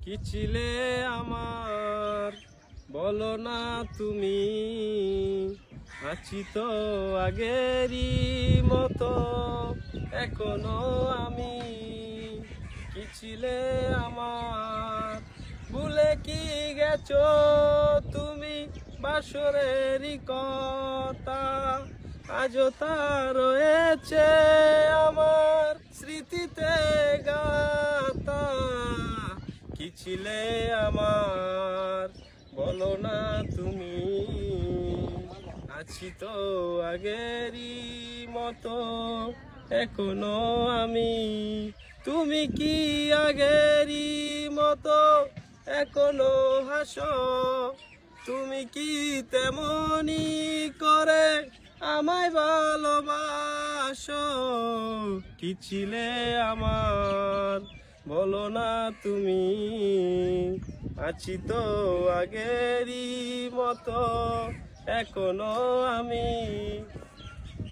কি ছিলে আমার বলো না তুমি, আছি তো আগেরই মতো এখনো আমি। কি ছিলে আমার ভুলে কি গেছো তুমি বাসরেরই কথা, আজও তা রয়েছে আমার স্মৃতিতে গাথা। কি ছিলে আমার বলো না তুমি, আছি তো আগেরই মতো এখনো আমি। তুমি কি আগেরই মতো এখনো হাসো, তুমি কি তেমনি করে আমায় ভালোবাসো। কি ছিলে আমার বলো না তুমি, আছি তো আগেরই মতো এখনো আমি।